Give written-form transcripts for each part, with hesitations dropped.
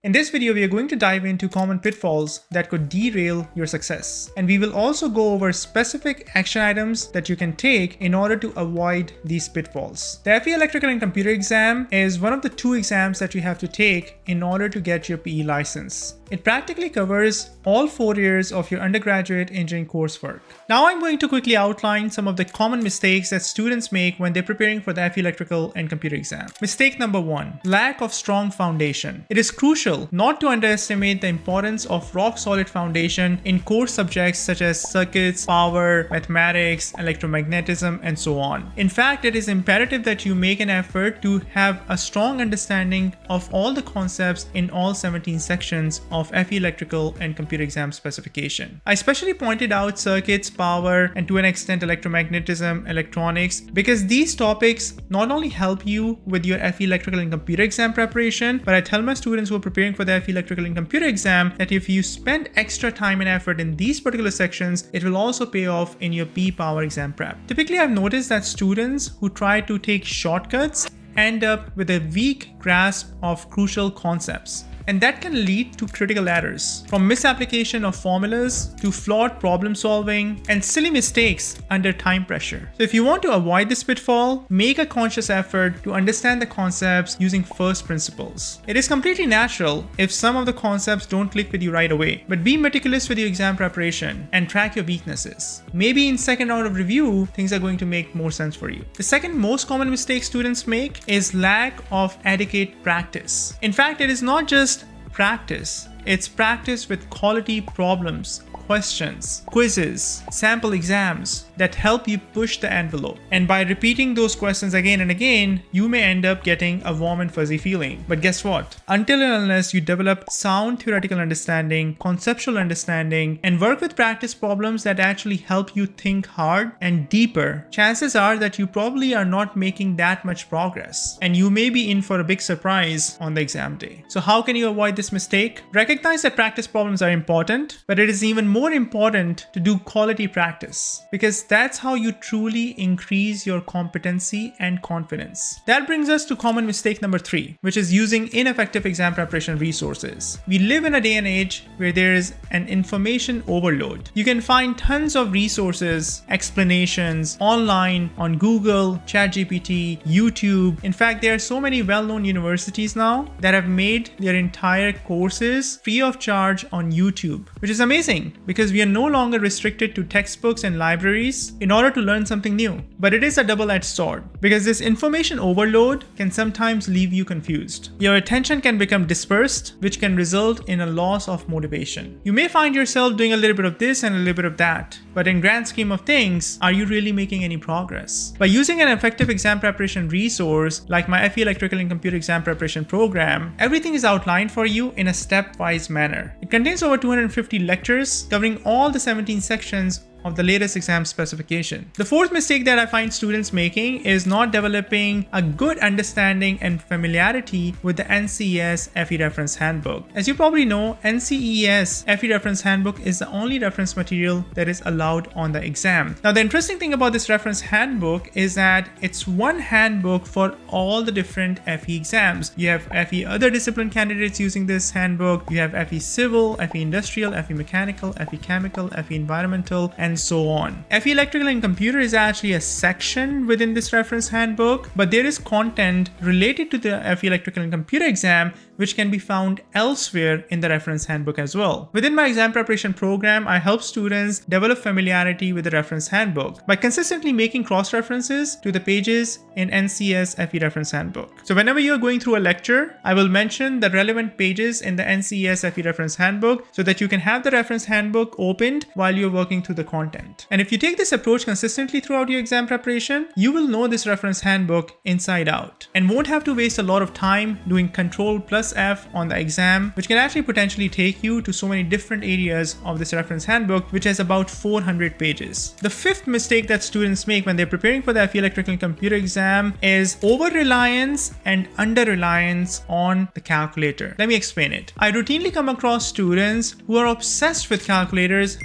In this video, we are going to dive into common pitfalls that could derail your success. And we will also go over specific action items that you can take in order to avoid these pitfalls. The FE Electrical and Computer exam is one of the 2 exams that you have to take in order to get your PE license. It practically covers all 4 years of your undergraduate engineering coursework. Now I'm going to quickly outline some of the common mistakes that students make when they're preparing for the FE Electrical and Computer exam. Mistake number 1, lack of strong foundation. It is crucial not to underestimate the importance of rock-solid foundation in core subjects such as circuits, power, mathematics, electromagnetism, and so on. In fact, it is imperative that you make an effort to have a strong understanding of all the concepts in all 17 sections of FE Electrical and Computer exam specification. I especially pointed out circuits, power, and to an extent electromagnetism, electronics, because these topics not only help you with your FE Electrical and Computer exam preparation, but I tell my students who are preparing for the FE Electrical and Computer exam that if you spend extra time and effort in these particular sections, it will also pay off in your PE Power exam prep. Typically, I've noticed that students who try to take shortcuts end up with a weak grasp of crucial concepts. And that can lead to critical errors, from misapplication of formulas to flawed problem solving and silly mistakes under time pressure. So if you want to avoid this pitfall, make a conscious effort to understand the concepts using first principles. It is completely natural if some of the concepts don't click with you right away, but be meticulous with your exam preparation and track your weaknesses. Maybe in second round of review, things are going to make more sense for you. The second most common mistake students make is lack of adequate practice. In fact, it is not just practice. It's practice with quality problems, questions, quizzes, sample exams that help you push the envelope. And by repeating those questions again and again, you may end up getting a warm and fuzzy feeling. But guess what? Until and unless you develop sound theoretical understanding, conceptual understanding, and work with practice problems that actually help you think hard and deeper, chances are that you probably are not making that much progress. And you may be in for a big surprise on the exam day. So how can you avoid this mistake? Recognize that practice problems are important, but it is even more important to do quality practice, because that's how you truly increase your competency and confidence. That brings us to common mistake number 3, which is using ineffective exam preparation resources. We live in a day and age where there is an information overload. You can find tons of resources, explanations online on Google, ChatGPT, YouTube. In fact, there are so many well-known universities now that have made their entire courses free of charge on YouTube, which is amazing because we are no longer restricted to textbooks and libraries in order to learn something new. But it is a double-edged sword because this information overload can sometimes leave you confused. Your attention can become dispersed, which can result in a loss of motivation. You may find yourself doing a little bit of this and a little bit of that, but in grand scheme of things, are you really making any progress? By using an effective exam preparation resource like my FE Electrical and Computer exam preparation program, everything is outlined for you in a stepwise manner. It contains over 250 lectures covering all the 17 sections of the latest exam specification. The fourth mistake that I find students making is not developing a good understanding and familiarity with the NCEES FE Reference Handbook. As you probably know, NCEES FE Reference Handbook is the only reference material that is allowed on the exam. Now, the interesting thing about this reference handbook is that it's one handbook for all the different FE exams. You have FE other discipline candidates using this handbook. You have FE Civil, FE Industrial, FE Mechanical, FE Chemical, FE Environmental, and so on. FE Electrical and Computer is actually a section within this reference handbook, but there is content related to the FE Electrical and Computer exam which can be found elsewhere in the reference handbook as well. Within my exam preparation program, I help students develop familiarity with the reference handbook by consistently making cross-references to the pages in NCEES FE Reference Handbook. So whenever you're going through a lecture, I will mention the relevant pages in the NCEES FE Reference Handbook so that you can have the reference handbook opened while you're working through the content. And if you take this approach consistently throughout your exam preparation, you will know this reference handbook inside out and won't have to waste a lot of time doing Ctrl+F on the exam, which can actually potentially take you to so many different areas of this reference handbook, which has about 400 pages. The fifth mistake that students make when they're preparing for the FE Electrical and Computer exam is over-reliance and under-reliance on the calculator. Let me explain it. I routinely come across students who are obsessed with calculators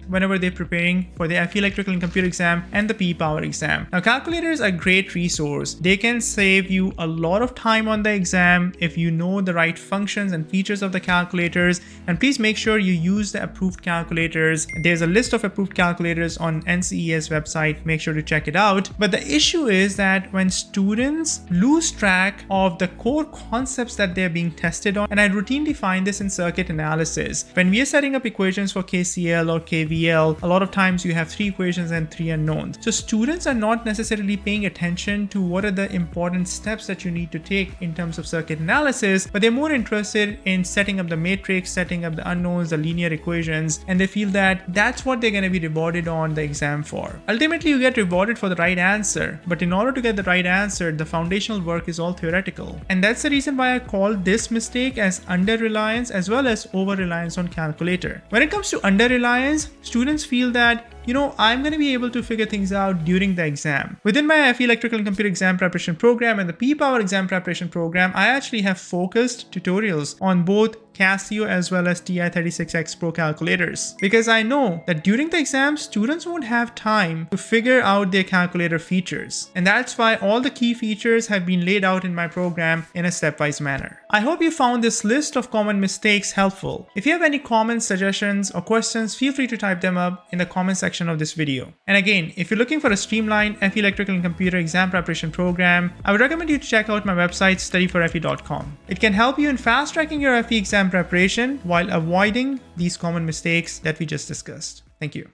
whenever they're preparing for the FE Electrical and Computer exam and the PE Power exam. Now, calculators are a great resource. They can save you a lot of time on the exam if you know the right functions and features of the calculators. And please make sure you use the approved calculators. There's a list of approved calculators on NCEES website. Make sure to check it out. But the issue is that when students lose track of the core concepts that they're being tested on, and I routinely find this in circuit analysis. When we are setting up equations for KCL or KVL, a lot of times you have 3 equations and 3 unknowns. So students are not necessarily paying attention to what are the important steps that you need to take in terms of circuit analysis, but they're more interested in setting up the matrix, setting up the unknowns, the linear equations, and they feel that that's what they're going to be rewarded on the exam for. Ultimately, you get rewarded for the right answer, but in order to get the right answer, the foundational work is all theoretical. And that's the reason why I call this mistake as under-reliance as well as over-reliance on calculator. When it comes to under-reliance, students feel that, I'm going to be able to figure things out during the exam. Within my FE Electrical and Computer exam preparation program and the PE Power exam preparation program, I actually have focused tutorials on both Casio as well as TI-36X Pro calculators, because I know that during the exam, students won't have time to figure out their calculator features. And that's why all the key features have been laid out in my program in a stepwise manner. I hope you found this list of common mistakes helpful. If you have any comments, suggestions, or questions, feel free to type them up in the comment section of this video. And again, if you're looking for a streamlined FE Electrical and Computer exam preparation program, I would recommend you to check out my website, StudyforFE.com. It can help you in fast-tracking your FE exam preparation while avoiding these common mistakes that we just discussed. Thank you.